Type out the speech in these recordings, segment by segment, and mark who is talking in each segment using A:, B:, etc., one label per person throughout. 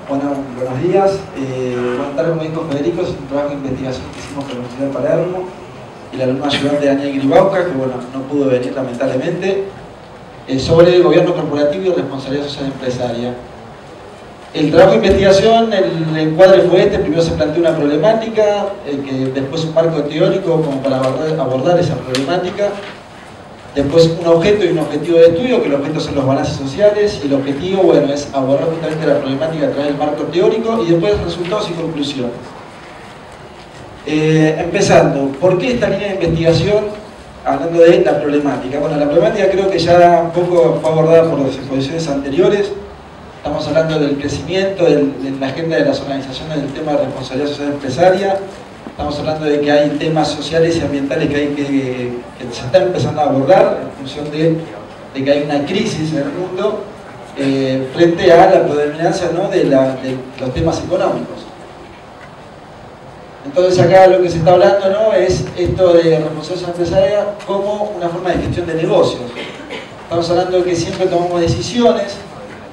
A: Bueno, buenos días. Buenas tardes, como dijo Federico, es un trabajo de investigación que hicimos con la Universidad de Palermo y el alumno ayudante Daniel Gribauca, que bueno, no pudo venir lamentablemente, sobre el gobierno corporativo y responsabilidad social empresaria. El trabajo de investigación, el encuadre fue este: primero se planteó una problemática, que después un marco teórico como para abordar esa problemática. Después un objeto y un objetivo de estudio, que el objeto son los balances sociales, y el objetivo, bueno, es abordar justamente la problemática a través del marco teórico, y después resultados y conclusiones. Empezando, ¿por qué esta línea de investigación hablando de la problemática? Bueno, la problemática creo que ya un poco fue abordada por las exposiciones anteriores. Estamos hablando del crecimiento, de la agenda de las organizaciones del tema de responsabilidad social empresaria. Estamos hablando de que hay temas sociales y ambientales que se están empezando a abordar en función de que hay una crisis en el mundo frente a la predominancia, ¿no?, de los temas económicos. Entonces acá lo que se está hablando, ¿no?, es esto de responsabilidad social empresaria como una forma de gestión de negocios. Estamos hablando de que siempre tomamos decisiones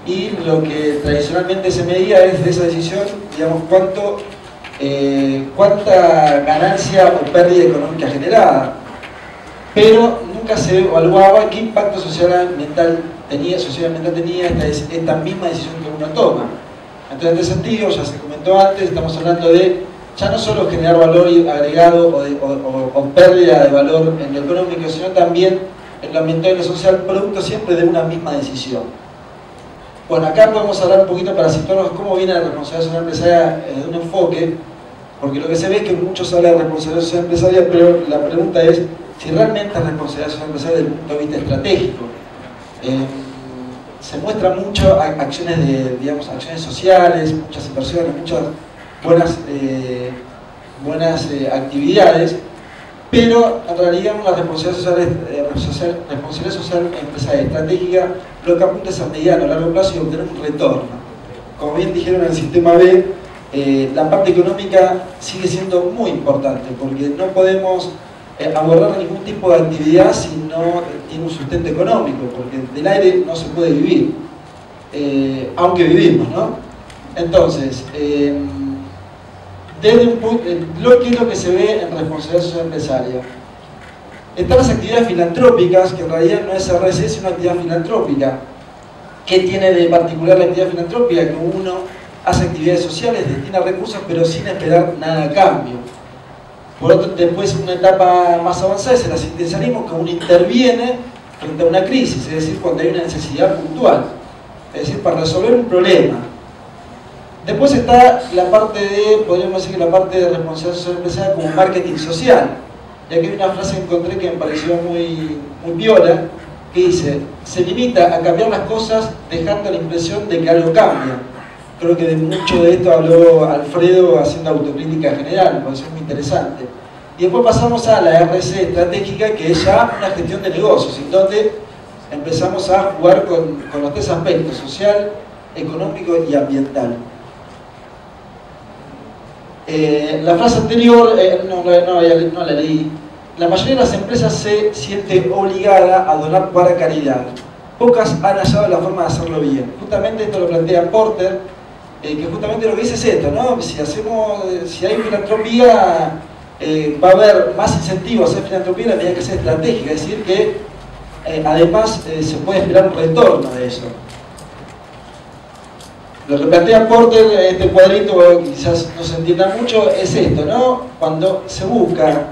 A: y lo que tradicionalmente se medía es de esa decisión, digamos, cuánta ganancia o pérdida económica generada, pero nunca se evaluaba qué impacto social-ambiental tenía esta misma decisión que uno toma. Entonces, en este sentido, ya se comentó antes, estamos hablando de ya no solo generar valor agregado o pérdida de valor en lo económico, sino también en lo ambiental y lo social, producto siempre de una misma decisión. Bueno, acá podemos hablar un poquito para situarnos cómo viene la responsabilidad social empresaria de un enfoque, porque lo que se ve es que muchos hablan de responsabilidad social empresaria, pero la pregunta es si realmente es responsabilidad social empresaria desde el punto de vista estratégico. Se muestran mucho acciones acciones sociales, muchas inversiones, muchas buenas actividades, pero en realidad la responsabilidad social empresaria estratégica lo que apunta es a mediano, a largo plazo y obtener un retorno. Como bien dijeron en el sistema B, la parte económica sigue siendo muy importante, porque no podemos abordar ningún tipo de actividad si no tiene un sustento económico, porque del aire no se puede vivir, aunque vivimos, ¿no? Entonces, desde un punto, ¿qué es lo que se ve en responsabilidad social empresaria? Están las actividades filantrópicas, que en realidad no es RSE, es una actividad filantrópica. ¿Qué tiene de particular la actividad filantrópica? Que uno hace actividades sociales, destina recursos, pero sin esperar nada a cambio. Por otro, después, una etapa más avanzada es el asistencialismo, que uno interviene frente a una crisis, es decir, cuando hay una necesidad puntual, es decir, para resolver un problema. Después está la parte podríamos decir que la parte de responsabilidad social empresaria como marketing social. Y aquí hay una frase que encontré que me pareció muy piola, que dice: se limita a cambiar las cosas dejando la impresión de que algo cambia. Creo que de mucho de esto habló Alfredo haciendo autocrítica general, me pareció muy interesante. Y después pasamos a la RC estratégica, que es ya una gestión de negocios, en donde empezamos a jugar con los tres aspectos: social, económico y ambiental. La frase anterior, no la leí. La mayoría de las empresas se siente obligada a donar para caridad. Pocas han hallado la forma de hacerlo bien. Justamente esto lo plantea Porter, que justamente lo que dice es esto, ¿no? Si hay filantropía, va a haber más incentivos a hacer filantropía en la medida que sea estratégica, es decir, que además se puede esperar un retorno de eso. Lo que plantea Porter, este cuadrito, quizás no se entienda mucho, es esto, ¿no? Cuando se busca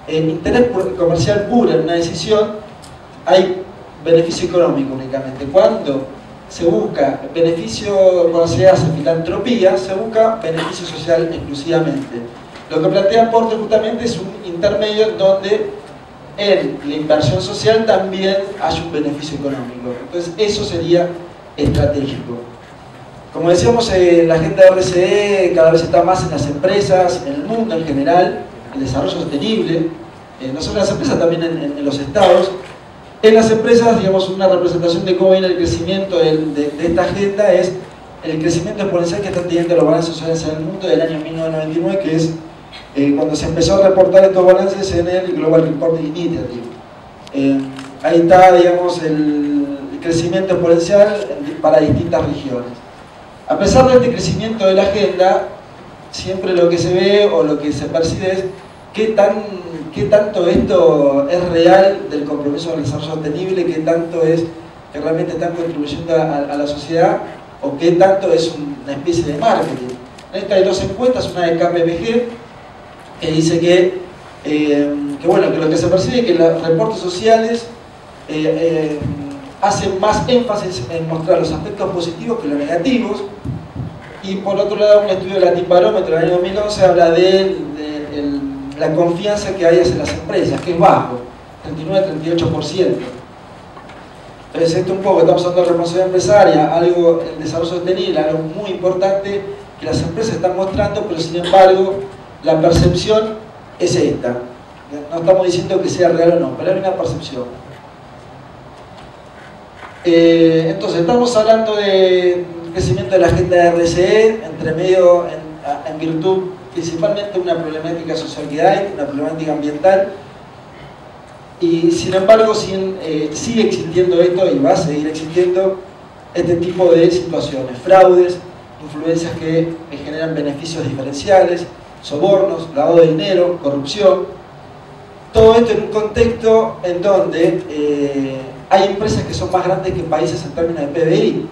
A: interés comercial puro en una decisión, hay beneficio económico únicamente. Cuando se busca cuando se hace filantropía, se busca beneficio social exclusivamente. Lo que plantea Porter justamente es un intermedio donde en la inversión social también hay un beneficio económico. Entonces eso sería estratégico. Como decíamos, la agenda de RSE cada vez está más en las empresas, en el mundo en general, el desarrollo sostenible, no solo en las empresas, también en los estados. En las empresas, digamos, una representación de cómo viene el crecimiento de esta agenda es el crecimiento exponencial que están teniendo los balances sociales en el mundo del año 1999, que es cuando se empezó a reportar estos balances en el Global Reporting Initiative. Ahí está, digamos, el crecimiento exponencial para distintas regiones. A pesar de este crecimiento de la agenda, siempre lo que se ve o lo que se percibe es qué tanto esto es real del compromiso del desarrollo sostenible, qué tanto es que realmente están contribuyendo a la sociedad o qué tanto es una especie de marketing. Esta hay dos encuestas, una de KPMG que dice que lo que se percibe es que los reportes sociales hacen más énfasis en mostrar los aspectos positivos que los negativos, y por otro lado un estudio de Latinobarómetro del año 2011 habla de la confianza que hay hacia las empresas, que es bajo, 39-38%. Entonces esto un poco, estamos hablando de responsabilidad empresaria, algo, el desarrollo sostenible, algo muy importante que las empresas están mostrando, pero sin embargo la percepción es esta. No estamos diciendo que sea real o no, pero hay una percepción. Entonces estamos hablando de crecimiento de la agenda de RSE, entre medio en virtud principalmente de una problemática social que hay, una problemática ambiental, y sin embargo sigue existiendo esto y va a seguir existiendo este tipo de situaciones, fraudes, influencias que generan beneficios diferenciales, sobornos, lavado de dinero, corrupción, todo esto en un contexto en donde hay empresas que son más grandes que países en términos de PBI.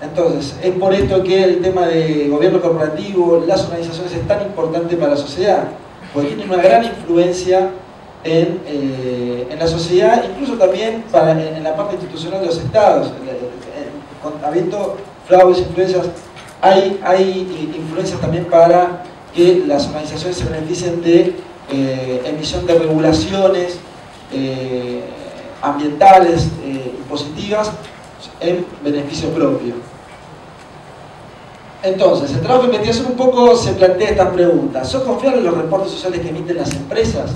A: Entonces, es por esto que el tema de gobierno corporativo, las organizaciones es tan importante para la sociedad, porque tienen una gran influencia en la sociedad, incluso también en la parte institucional de los estados. Habiendo fraudes, influencias, hay influencias también para que las organizaciones se beneficien de emisión de regulaciones ambientales y positivas en beneficio propio. Entonces, el trabajo de investigación un poco se plantea estas preguntas. ¿Son confiables en los reportes sociales que emiten las empresas?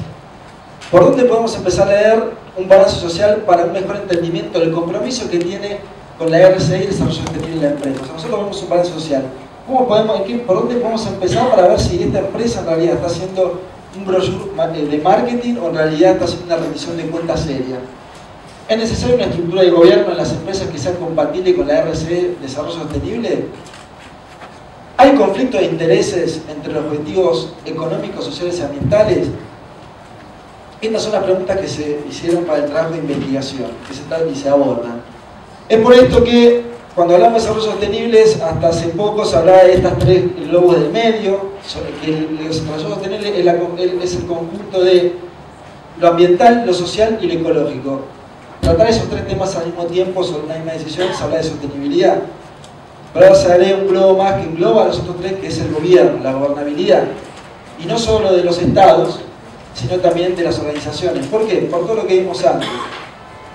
A: ¿Por dónde podemos empezar a leer un balance social para un mejor entendimiento del compromiso que tiene con la RSE y el desarrollo sostenible de la empresa? O sea, nosotros vemos un balance social. ¿Por dónde podemos empezar para ver si esta empresa en realidad está haciendo un brochure de marketing o en realidad está haciendo una rendición de cuentas seria? ¿Es necesaria una estructura de gobierno en las empresas que sea compatible con la RSE Desarrollo Sostenible? ¿Hay conflicto de intereses entre los objetivos económicos, sociales y ambientales? Estas son las preguntas que se hicieron para el trabajo de investigación, que se abordan. Es por esto que cuando hablamos de desarrollo sostenible, hasta hace poco se hablaba de estas tres globos del medio, que el desarrollo sostenible es el conjunto de lo ambiental, lo social y lo ecológico. Tratar esos tres temas al mismo tiempo sobre una misma decisión se habla de sostenibilidad. Pero ahora se agrega un globo más que engloba a los otros tres, que es el gobierno, la gobernabilidad. Y no solo de los estados, sino también de las organizaciones. ¿Por qué? Por todo lo que vimos antes.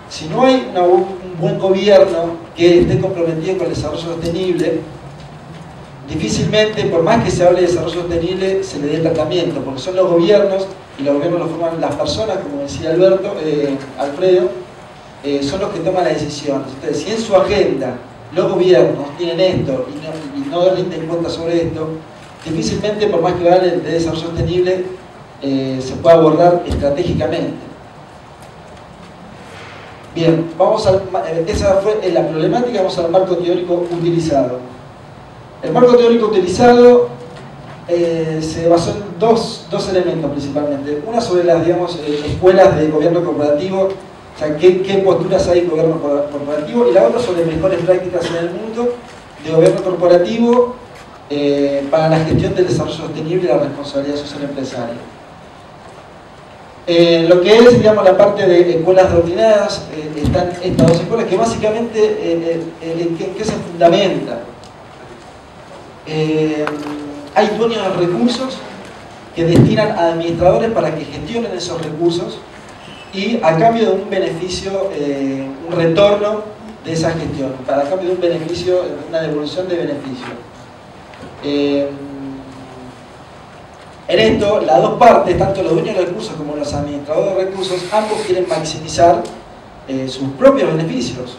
A: Si no hay un buen gobierno que esté comprometido con el desarrollo sostenible, difícilmente, por más que se hable de desarrollo sostenible, se le dé tratamiento, porque son los gobiernos, y los gobiernos los forman las personas, como decía Alfredo, son los que toman las decisiones. Entonces, si en su agenda los gobiernos tienen esto y no rinden cuenta sobre esto, difícilmente, por más que hablen de desarrollo sostenible, se puede abordar estratégicamente. Bien, esa fue la problemática. Vamos al marco teórico utilizado. El marco teórico utilizado se basó en dos elementos principalmente. Una sobre las, escuelas de gobierno corporativo, o sea, qué posturas hay en gobierno corporativo, y la otra sobre mejores prácticas en el mundo de gobierno corporativo para la gestión del desarrollo sostenible y la responsabilidad social empresaria. Lo que es, la parte de escuelas doctrinadas, están estas dos escuelas que básicamente, ¿en qué se fundamenta? Hay dueños de recursos que destinan a administradores para que gestionen esos recursos y a cambio de un beneficio, un retorno de esa gestión, a cambio de un beneficio, una devolución de beneficio. En esto, las dos partes, tanto los dueños de recursos como los administradores de recursos, ambos quieren maximizar sus propios beneficios.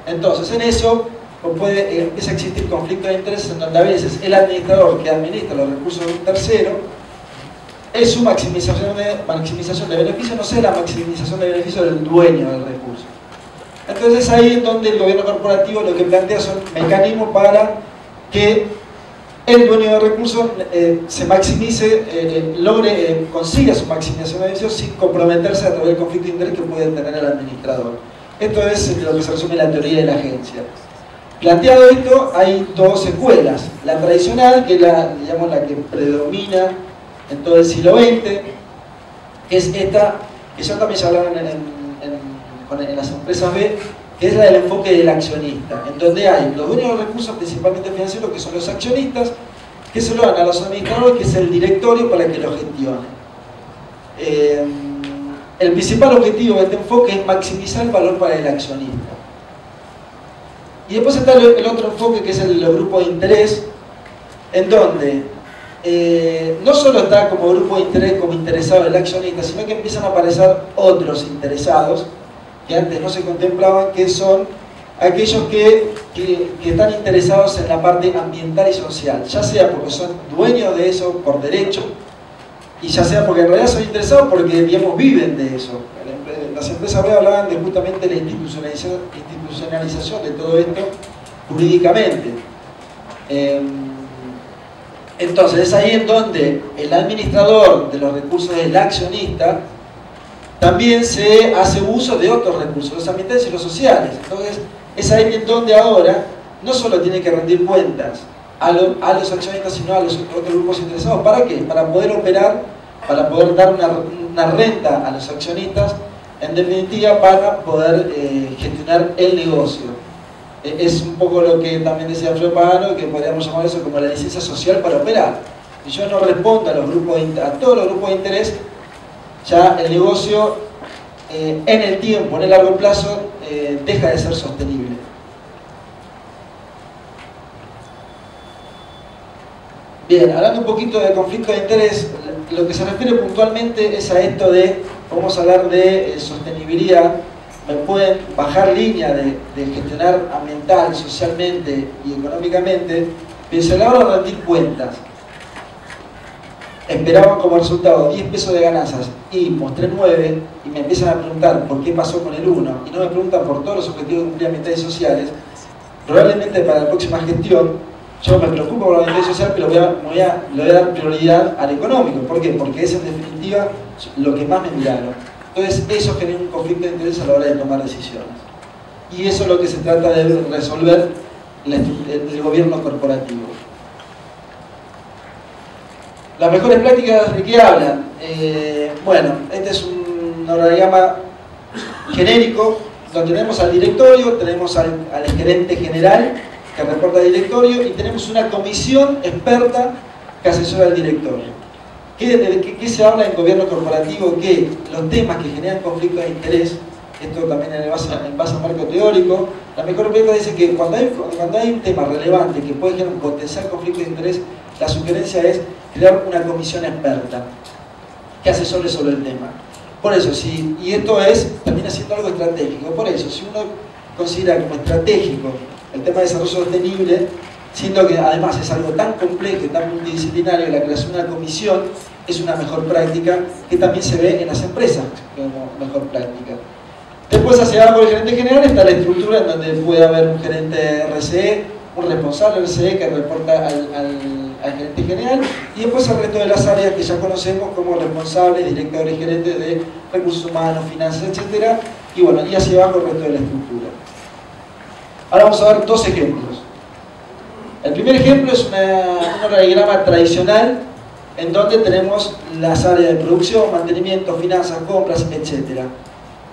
A: Entonces, en eso empieza a existir conflicto de intereses en donde a veces el administrador que administra los recursos de un tercero es su maximización de beneficio, no sea la maximización de beneficio del dueño del recurso. Entonces ahí es donde el gobierno corporativo lo que plantea son mecanismos para que el dueño de recursos se maximice, consiga su maximización de beneficios sin comprometerse a través del conflicto de interés que puede tener el administrador. Esto es lo que se resume en la teoría de la agencia. Planteado esto, hay dos escuelas. La tradicional, que es digamos, la que predomina en todo el siglo XX, que es esta, que ya también se hablaron en las empresas B, que es la del enfoque del accionista, en donde hay los dueños de recursos, principalmente financieros, que son los accionistas, que se lo dan a los administradores, que es el directorio para que lo gestione. El principal objetivo de este enfoque es maximizar el valor para el accionista. Y después está el otro enfoque, que es el de los grupos de interés, en donde no solo está como grupo de interés, como interesado el accionista, sino que empiezan a aparecer otros interesados que antes no se contemplaban, que son aquellos que están interesados en la parte ambiental y social, ya sea porque son dueños de eso por derecho, y ya sea porque en realidad son interesados porque, digamos, viven de eso. Las empresas hablaban de justamente la institucionalización de todo esto jurídicamente. Entonces es ahí en donde el administrador de los recursos del accionista también se hace uso de otros recursos, los ambientales y los sociales. Entonces es ahí en donde ahora no solo tiene que rendir cuentas a los accionistas, sino a los otros grupos interesados. ¿Para qué? Para poder operar, para poder dar una renta a los accionistas, en definitiva para poder gestionar el negocio. Es un poco lo que también decía Alfredo Pagano, que podríamos llamar eso como la licencia social para operar. Si yo no respondo a todos los grupos de interés, ya el negocio en el tiempo, en el largo plazo, deja de ser sostenible. Bien, hablando un poquito de conflicto de interés, lo que se refiere puntualmente es a esto de, vamos a hablar de sostenibilidad. Me pueden bajar línea de gestionar ambiental, socialmente y económicamente, pero si a la hora de rendir cuentas esperaban como resultado 10 pesos de ganancias y mostré 9 y me empiezan a preguntar por qué pasó con el 1 y no me preguntan por todos los objetivos de cumplir ambientales y sociales, probablemente para la próxima gestión yo me preocupo por la ambiental social, pero le voy a dar prioridad al económico. ¿Por qué? Porque es en definitiva lo que más me miraron. Entonces eso genera un conflicto de interés a la hora de tomar decisiones. Y eso es lo que se trata de resolver el gobierno corporativo. Las mejores prácticas, ¿de qué hablan? Bueno, este es un organigrama genérico, donde tenemos al directorio, tenemos al gerente general que reporta al directorio y tenemos una comisión experta que asesora al directorio. ¿De qué se habla en gobierno corporativo? Que los temas que generan conflictos de interés, esto también en base a marco teórico, la mejor práctica dice que cuando hay un tema relevante que puede generar un potencial conflicto de interés, la sugerencia es crear una comisión experta que asesore sobre el tema. Por eso, y esto termina siendo algo estratégico. Por eso, si uno considera como estratégico el tema de desarrollo sostenible, siendo que además es algo tan complejo y tan multidisciplinario, la creación de una comisión es una mejor práctica que también se ve en las empresas como mejor práctica. Después, hacia abajo del gerente general está la estructura en donde puede haber un gerente RCE, un responsable RCE que reporta al gerente general, y después el resto de las áreas que ya conocemos como responsables, directores y gerentes de recursos humanos, finanzas, etc. Y bueno, y hacia abajo el resto de la estructura. Ahora vamos a ver dos ejemplos. El primer ejemplo es un organigrama tradicional en donde tenemos las áreas de producción, mantenimiento, finanzas, compras, etc.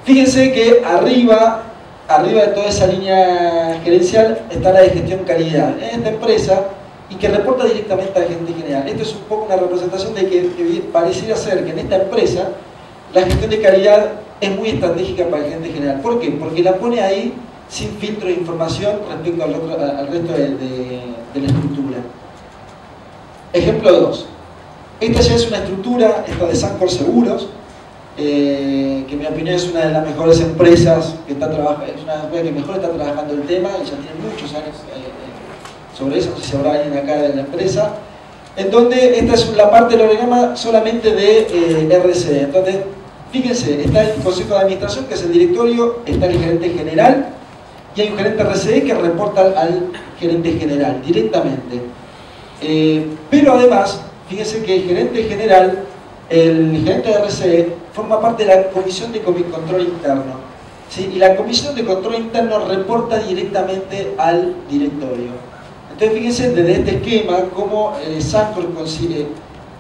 A: Fíjense que arriba de toda esa línea gerencial está la de gestión calidad en esta empresa y que reporta directamente al gerente general. Esto es un poco una representación de que pareciera ser que en esta empresa la gestión de calidad es muy estratégica para el gerente general. ¿Por qué? Porque la pone ahí sin filtro de información respecto al resto de la estructura. Ejemplo 2. Esta ya es una estructura, esta de Sancor Seguros, que en mi opinión es una de las mejores empresas que está trabajando, es una empresa que mejor está trabajando el tema y ya tiene muchos años sobre eso, no sé si habrá alguien acá de la empresa, en donde esta es la parte del organigrama solamente de RCE. Entonces, fíjense, está el consejo de administración, que es el directorio, está el gerente general, y hay un gerente RCE que reporta al gerente general directamente. Pero además, fíjense que el gerente general, el gerente de RCE, forma parte de la comisión de control interno, ¿sí? Y la comisión de control interno reporta directamente al directorio. Entonces fíjense desde este esquema cómo Sancor consigue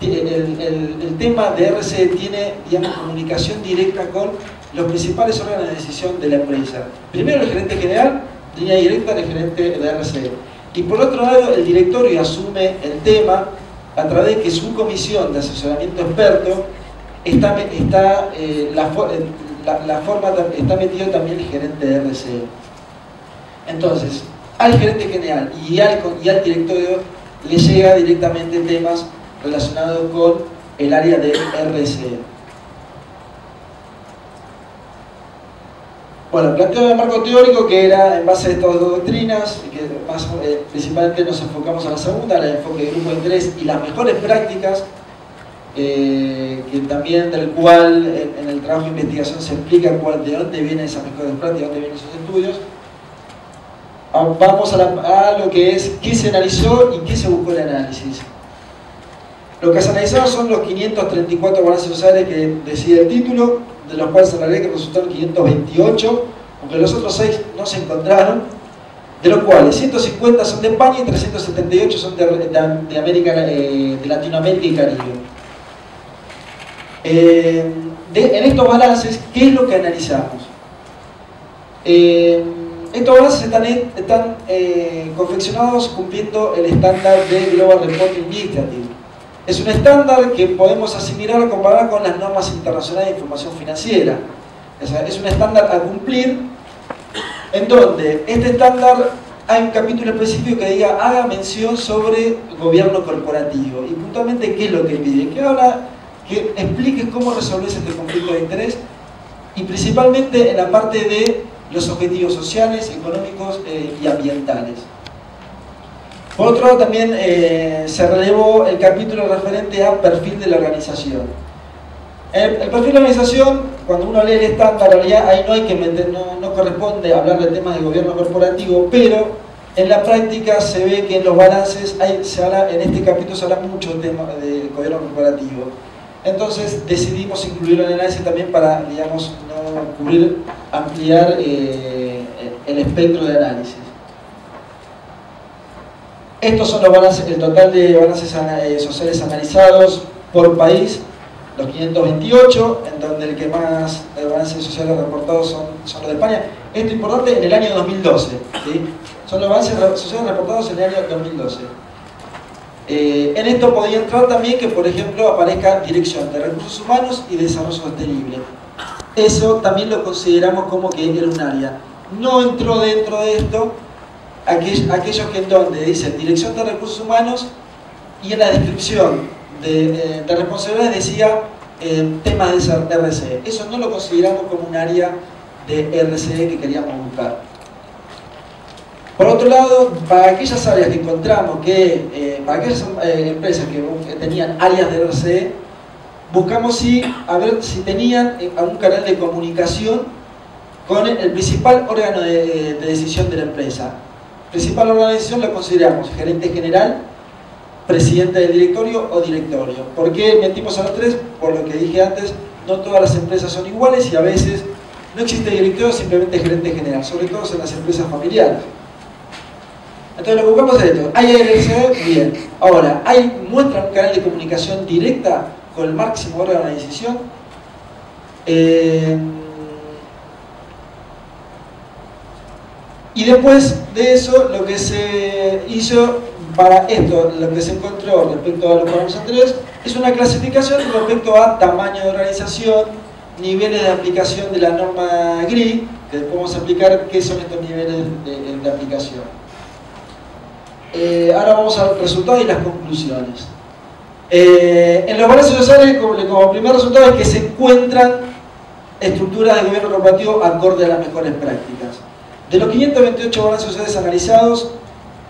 A: el tema de RCE tiene, digamos, comunicación directa con los principales órganos de decisión de la empresa. Primero el gerente general, línea directa del gerente de RCE. Y por otro lado el directorio asume el tema a través de que su comisión de asesoramiento experto está metido también el gerente de RCE. Entonces, al gerente general y al directorio le llega directamente temas relacionados con el área de RCE. Bueno, planteo el marco teórico que era en base a estas dos doctrinas, que principalmente nos enfocamos a la segunda, el enfoque de grupo de interés y las mejores prácticas, que también del cual en el trabajo de investigación se explica de dónde vienen esas mejores prácticas, de dónde vienen esos estudios. Vamos a lo que es qué se analizó y qué se buscó el análisis. Lo que se analizaron son los 534 balances sociales que decide el título, de los cuales en realidad que resultaron 528, aunque los otros 6 no se encontraron, de los cuales 150 son de España y 378 son de Latinoamérica y Caribe. En estos balances, ¿qué es lo que analizamos? Estos balances están confeccionados cumpliendo el estándar de Global Reporting Initiative. Es un estándar que podemos asimilar o comparar con las normas internacionales de información financiera. Es un estándar a cumplir, en donde este estándar hay un capítulo específico que diga haga mención sobre gobierno corporativo y puntualmente qué es lo que pide, que explique cómo resolverse este conflicto de interés y principalmente en la parte de los objetivos sociales, económicos y ambientales. Por otro lado, también se relevó el capítulo referente a perfil de la organización. El perfil de la organización, cuando uno lee el estándar, en realidad ahí no hay que no corresponde hablar de temas de gobierno corporativo, pero en la práctica se ve que en los balances en este capítulo se habla mucho de temas de gobierno corporativo. Entonces decidimos incluirlo en el análisis también para, digamos, no ampliar el espectro de análisis. Estos son los balances, el total de balances sociales analizados por país, los 528, en donde el que más balances sociales reportados son los de España. Esto es importante en el año 2012, ¿sí? Son los balances sociales reportados en el año 2012. En esto podría entrar también que, por ejemplo, aparezca Dirección de Recursos Humanos y Desarrollo Sostenible. Eso también lo consideramos como que era un área. No entró dentro de esto aquellos que en donde dicen Dirección de Recursos Humanos y en la descripción de responsabilidades decía temas de RCE. Eso no lo consideramos como un área de RCE que queríamos buscar. Por otro lado, para aquellas áreas que encontramos para aquellas empresas que tenían áreas de RCE, buscamos a ver si tenían algún canal de comunicación con el principal órgano de decisión de la empresa. Principal órgano de decisión lo consideramos gerente general, presidente del directorio o directorio. ¿Por qué metimos a los tres? Por lo que dije antes, no todas las empresas son iguales y a veces no existe directorio, simplemente gerente general, sobre todo en las empresas familiares. Entonces lo que buscamos es esto. ¿Hay RCE? Bien. Ahora, ¿muestra un canal de comunicación directa con el máximo órgano de decisión? Y después de eso, lo que se hizo para esto, lo que se encontró respecto a los parámetros anteriores, es una clasificación respecto a tamaño de organización, niveles de aplicación de la norma GRI, que después vamos a explicar qué son estos niveles de aplicación. Ahora vamos a los resultados y las conclusiones. En los balances sociales, como primer resultado es que se encuentran estructuras de gobierno corporativo acorde a las mejores prácticas. De los 528 balances sociales analizados,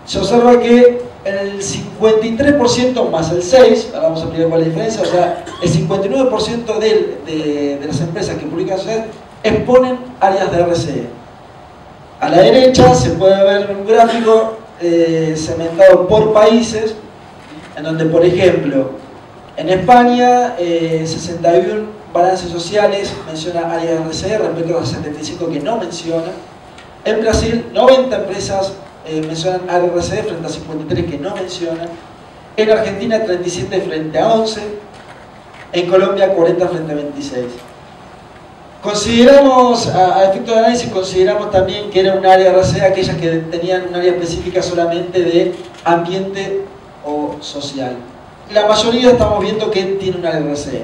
A: se observa que el 53% más el 6%, ahora vamos a explicar cuál es la diferencia, o sea, el 59% de las empresas que publican sociedades exponen áreas de RCE. A la derecha se puede ver un gráfico segmentado por países, en donde, por ejemplo, en España, 61 balances sociales menciona áreas de RCE respecto a los 75 que no menciona. En Brasil, 90 empresas mencionan áreas de RCE frente a 53 que no mencionan. En Argentina, 37 frente a 11. En Colombia, 40 frente a 26. Consideramos, a efecto de análisis, consideramos también que era un área de RCE aquellas que tenían un área específica solamente de ambiente o social. La mayoría estamos viendo que tiene un área de RCE.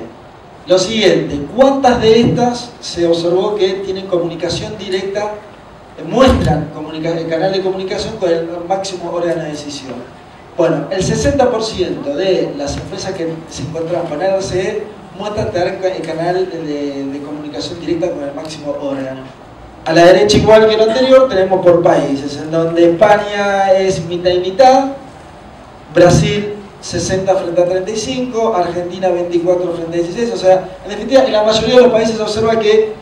A: Lo siguiente, ¿cuántas de estas se observó que tienen comunicación directa, muestran el canal de comunicación con el máximo órgano de decisión? Bueno, el 60% de las empresas que se encuentran con RCE muestran tener el canal de comunicación directa con el máximo órgano. A la derecha, igual que lo anterior, tenemos por países, en donde España es mitad y mitad, Brasil 60 frente a 35, Argentina 24 frente a 16, o sea, en definitiva, en la mayoría de los países se observa que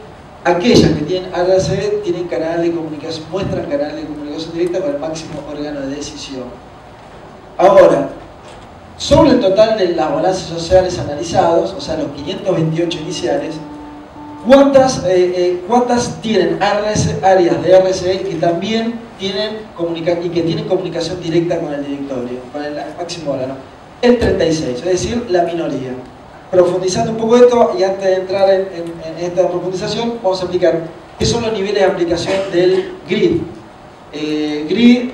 A: aquellas que tienen RCE tienen canal de comunicación, muestran canal de comunicación directa con el máximo órgano de decisión. Ahora, sobre el total de las balances sociales analizados, o sea, los 528 iniciales, ¿cuántas tienen áreas de RCE que también tienen comunicación directa con el directorio, con el máximo órgano? El 36, es decir, la minoría. Profundizando un poco esto, y antes de entrar en esta profundización, vamos a explicar qué son los niveles de aplicación del GRID. GRID,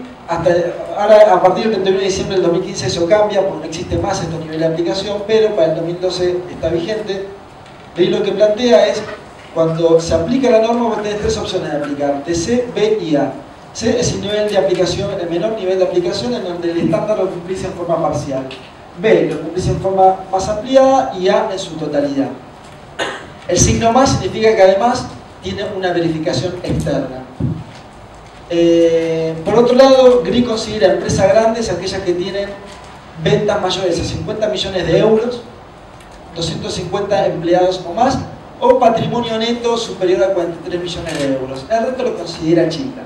A: ahora a partir del 31 de diciembre del 2015 eso cambia, porque no existe más estos niveles de aplicación, pero para el 2012 está vigente. GRID lo que plantea es, cuando se aplica la norma, vos tenés tres opciones de aplicar, de C, B y A. C es el nivel de aplicación, el menor nivel de aplicación, en donde el estándar lo cumplís en forma parcial. B lo cumplís en forma más ampliada y A en su totalidad. El signo más significa que además tiene una verificación externa. Por otro lado, GRI considera empresas grandes aquellas que tienen ventas mayores a 50 millones de euros, 250 empleados o más, o patrimonio neto superior a 43 millones de euros. El resto lo considera chica.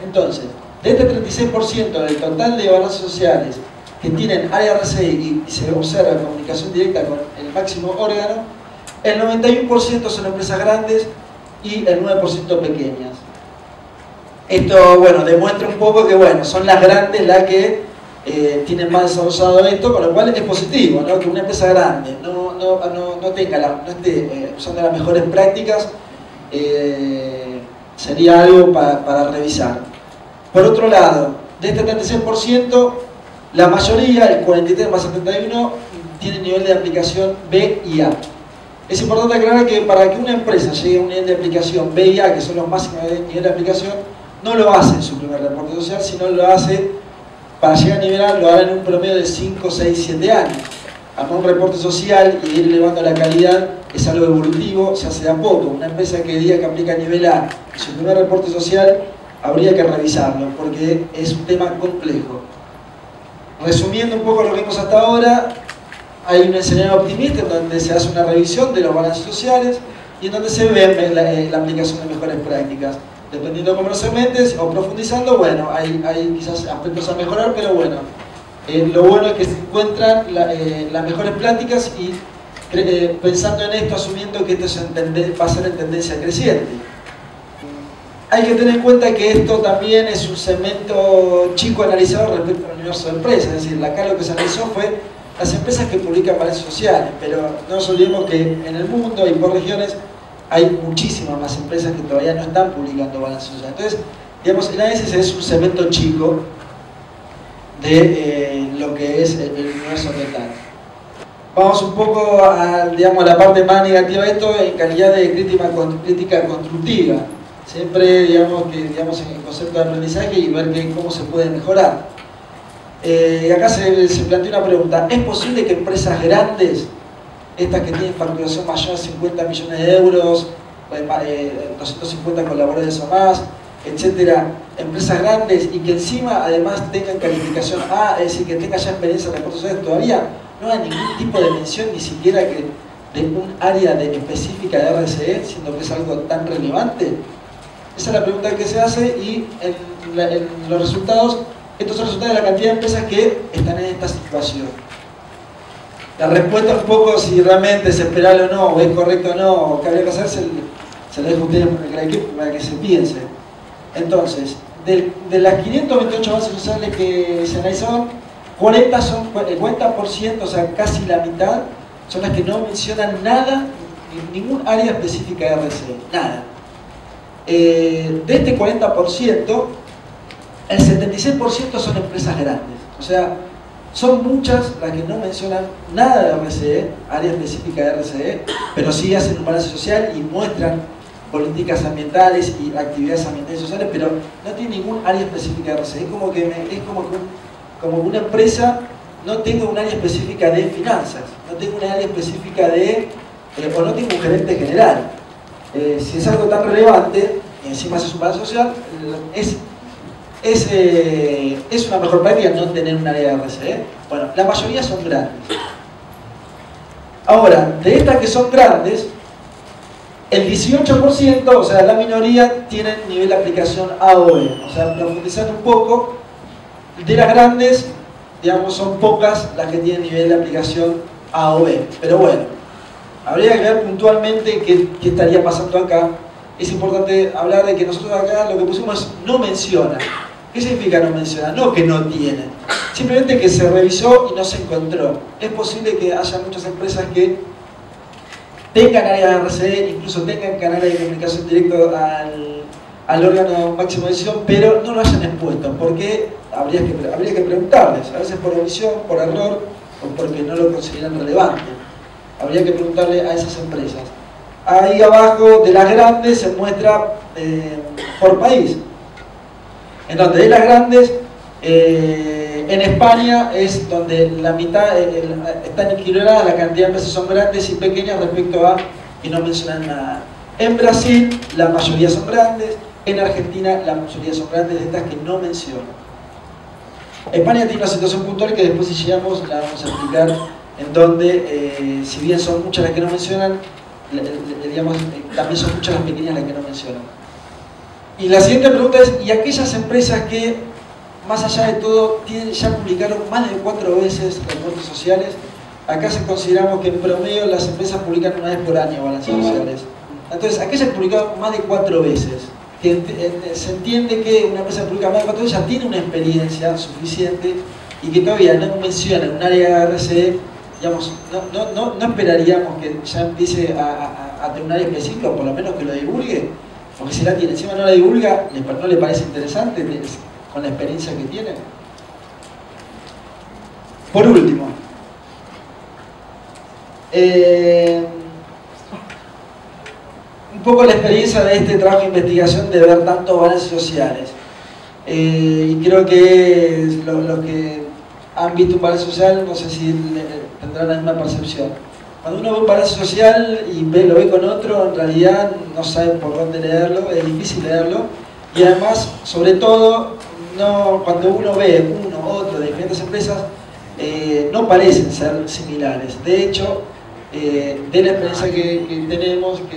A: Entonces, de este 36% del total de balances sociales que tienen área RCE y se observa comunicación directa con el máximo órgano, el 91% son empresas grandes y el 9% pequeñas. Esto, bueno, demuestra un poco que, bueno, son las grandes las que tienen más desarrollado esto, con lo cual es positivo, ¿no? Que una empresa grande no esté usando las mejores prácticas, sería algo para revisar. Por otro lado, de este 36%, la mayoría, el 43 más 71, tiene nivel de aplicación B y A. Es importante aclarar que para que una empresa llegue a un nivel de aplicación B y A, que son los máximos de nivel de aplicación, no lo hace en su primer reporte social, sino lo hace, para llegar a nivel A, lo hará en un promedio de 5, 6, 7 años. Armar un reporte social y ir elevando la calidad es algo evolutivo, se hace de a poco. Una empresa que diga que aplica nivel A en su primer reporte social, habría que revisarlo, porque es un tema complejo. Resumiendo un poco lo que vimos hasta ahora, hay un escenario optimista en donde se hace una revisión de los balances sociales y en donde se ve la aplicación de mejores prácticas. Dependiendo de cómo lo segmentes o profundizando, bueno, hay quizás aspectos a mejorar, pero bueno, lo bueno es que se encuentran las mejores prácticas y pensando en esto, asumiendo que esto va a ser en tendencia creciente. Hay que tener en cuenta que esto también es un segmento chico analizado respecto al universo de empresas, es decir, acá lo que se analizó fue las empresas que publican balances sociales, pero no nos olvidemos que en el mundo y por regiones hay muchísimas más empresas que todavía no están publicando balances sociales. Entonces, digamos, el análisis es un segmento chico de lo que es el universo ambiental. Vamos un poco a, digamos, a la parte más negativa de esto en calidad de crítica constructiva. Siempre, digamos, en el concepto de aprendizaje y ver cómo se puede mejorar. Acá se plantea una pregunta: ¿es posible que empresas grandes, estas que tienen facturación mayor a 50 millones de euros, 250 colaboradores o más, etcétera, empresas grandes y que encima además tengan calificación A, es decir, que tengan ya experiencia en reportes sociales, todavía no hay ningún tipo de mención ni siquiera de un área específica de RCE, siendo que es algo tan relevante? Esa es la pregunta que se hace y en los resultados, estos son resultados de la cantidad de empresas que están en esta situación. La respuesta un poco si realmente es esperable o no, o es correcto o no, o qué habría que hacer, se lo dejo a ustedes para que se piense. Entonces, de las 528 bases sociales que se analizaron, el 40%, o sea, casi la mitad, son las que no mencionan nada, ningún área específica de RSE, nada. De este 40%, el 76% son empresas grandes, o sea, son muchas las que no mencionan nada de RSE, área específica de RSE, pero sí hacen un balance social y muestran políticas ambientales y actividades ambientales y sociales, pero no tiene ningún área específica de RSE. Es como que una empresa no tenga un área específica de finanzas, no tenga una área específica de, o no tenga un gerente general. Si es algo tan relevante, y encima es un balance social, es una mejor práctica no tener un área de RSE. Bueno, la mayoría son grandes. Ahora, de estas que son grandes, el 18%, o sea, la minoría, tienen nivel de aplicación A o B. O sea, profundizando un poco, de las grandes, digamos, son pocas las que tienen nivel de aplicación A o B. Pero bueno, habría que ver puntualmente qué estaría pasando acá. Es importante hablar de que nosotros acá lo que pusimos es no menciona. ¿Qué significa no menciona? No que no tienen. Simplemente que se revisó y no se encontró. Es posible que haya muchas empresas que tengan área de RSE, incluso tengan canales de comunicación directo al órgano máximo de decisión, pero no lo hayan expuesto. Porque habría que preguntarles, a veces por omisión, por error, o porque no lo consideran relevante. Habría que preguntarle a esas empresas. Ahí abajo de las grandes se muestra por país. Entonces, de las grandes, en España es donde la mitad están equilibradas, la cantidad de empresas son grandes y pequeñas respecto a que no mencionan nada. En Brasil, la mayoría son grandes. En Argentina, la mayoría son grandes de estas que no menciono. España tiene una situación puntual que después, si llegamos, la vamos a explicar, en donde, si bien son muchas las que no mencionan, digamos, también son muchas las pequeñas las que no mencionan. Y la siguiente pregunta es, ¿y aquellas empresas que, más allá de todo, ya publicaron más de 4 veces reportes sociales? Acá consideramos que en promedio las empresas publican una vez por año balances sociales. Entonces, aquellas que publicaron más de 4 veces, que se entiende que una empresa que publica más de 4 veces ya tiene una experiencia suficiente y que todavía no menciona un área de RSE, digamos, no esperaríamos que ya empiece a tener un área específica, o por lo menos que lo divulgue, porque si la tiene, encima no la divulga, ¿no le parece interesante con la experiencia que tiene? Por último, un poco la experiencia de este trabajo de investigación de ver tantos balances sociales. Y creo que los que han visto un balance social, no sé si tendrán la misma percepción. Cuando uno ve un balance social y lo ve con otro, en realidad no sabe por dónde leerlo, es difícil leerlo. Y además, sobre todo, cuando uno ve otro de diferentes empresas, no parecen ser similares. De hecho, de la experiencia que tenemos, con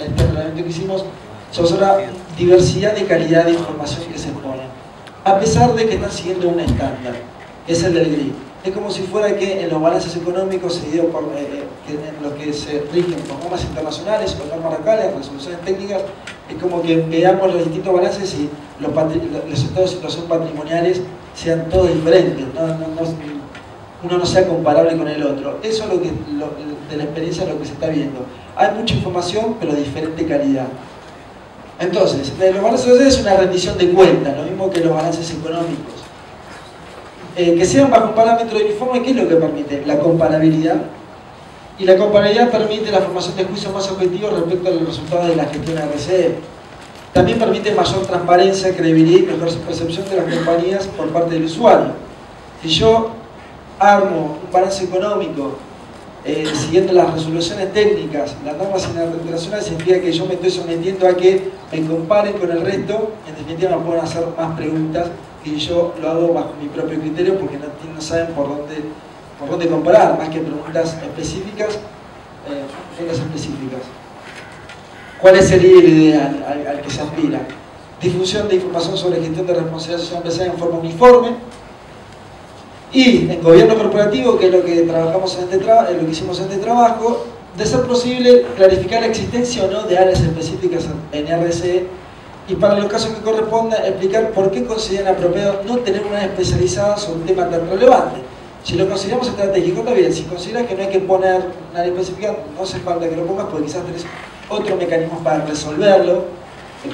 A: este reglamento que hicimos, se observa diversidad de calidad de información que se pone, a pesar de que están siguiendo un estándar, que es el del GRI. Es como si fuera que en los balances económicos, seguidos por en los que se rigen por normas internacionales o normas locales, resoluciones técnicas, es como que veamos los distintos balances y los estados de situación patrimoniales sean todos diferentes, uno no sea comparable con el otro. Eso es de la experiencia lo que se está viendo. Hay mucha información, pero de diferente calidad. Entonces, los balances sociales es una rendición de cuentas, lo mismo que los balances económicos. Que sean bajo un parámetro uniforme, ¿qué es lo que permite? La comparabilidad. Y la comparabilidad permite la formación de juicios más objetivos respecto a los resultados de la gestión RSE. También permite mayor transparencia, credibilidad y mejor percepción de las compañías por parte del usuario. Si yo armo un balance económico siguiendo las resoluciones técnicas, las normas internacionales, significa que yo me estoy sometiendo a que me comparen con el resto. En definitiva, me pueden hacer más preguntas y yo lo hago bajo mi propio criterio porque no saben por dónde comparar, más que preguntas específicas, ¿Cuál es el ideal al que se aspira? Difusión de información sobre gestión de responsabilidad social empresarial en forma uniforme. Y en gobierno corporativo, que es lo que trabajamos en lo que hicimos en este trabajo, de ser posible clarificar la existencia o no de áreas específicas en RSE, y para los casos que corresponda explicar por qué consideran apropiado no tener una área especializada sobre un tema tan relevante. Si lo consideramos estratégico, está bien. Si consideras que no hay que poner una área específica, no hace falta que lo pongas, porque quizás tenés otros mecanismos para resolverlo,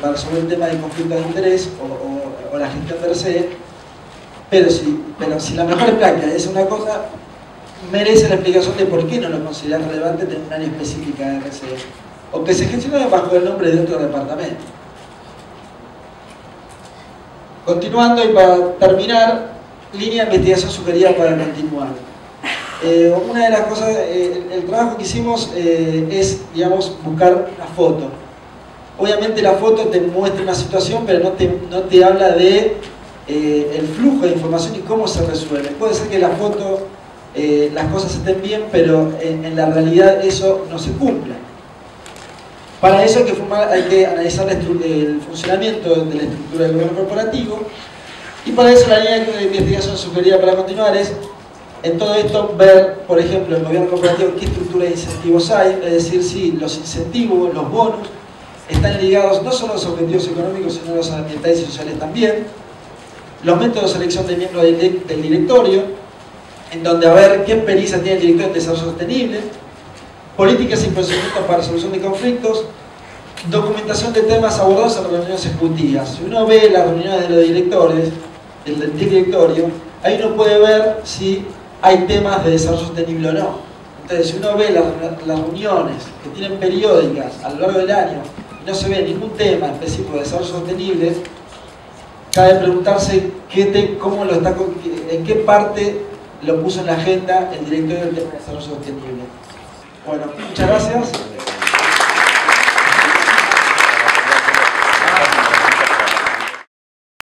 A: para resolver el tema de conflictos de interés o la gestión de RSE. Pero si la mejor práctica es una cosa, merece la explicación de por qué no lo consideras relevante tener un área específica de RSE, o que se gestione bajo el nombre de otro departamento. Continuando, y para terminar, línea de investigación sugerida para continuar. Una de las cosas, el trabajo que hicimos es, digamos, buscar una foto. Obviamente la foto te muestra una situación, pero no te habla de el flujo de información y cómo se resuelve. Puede ser que la foto, las cosas estén bien, pero en la realidad eso no se cumple. Para eso hay que analizar el funcionamiento de la estructura del gobierno corporativo, y para eso la línea de investigación sugerida para continuar es, en todo esto, ver, por ejemplo, en el gobierno corporativo qué estructura de incentivos hay, es decir, si los incentivos, los bonus, están ligados no solo a los objetivos económicos, sino a los ambientales y sociales también, los métodos de selección de miembros del directorio, en donde a ver qué experiencia tiene el directorio en desarrollo sostenible, políticas y procedimientos para resolución de conflictos, documentación de temas abordados en reuniones ejecutivas. Si uno ve las reuniones de los directores, del directorio, ahí uno puede ver si hay temas de desarrollo sostenible o no. Entonces, si uno ve las reuniones que tienen periódicas a lo largo del año y no se ve ningún tema específico de desarrollo sostenible, cabe preguntarse en qué parte lo puso en la agenda el directorio del tema de desarrollo sostenible. Bueno, muchas gracias.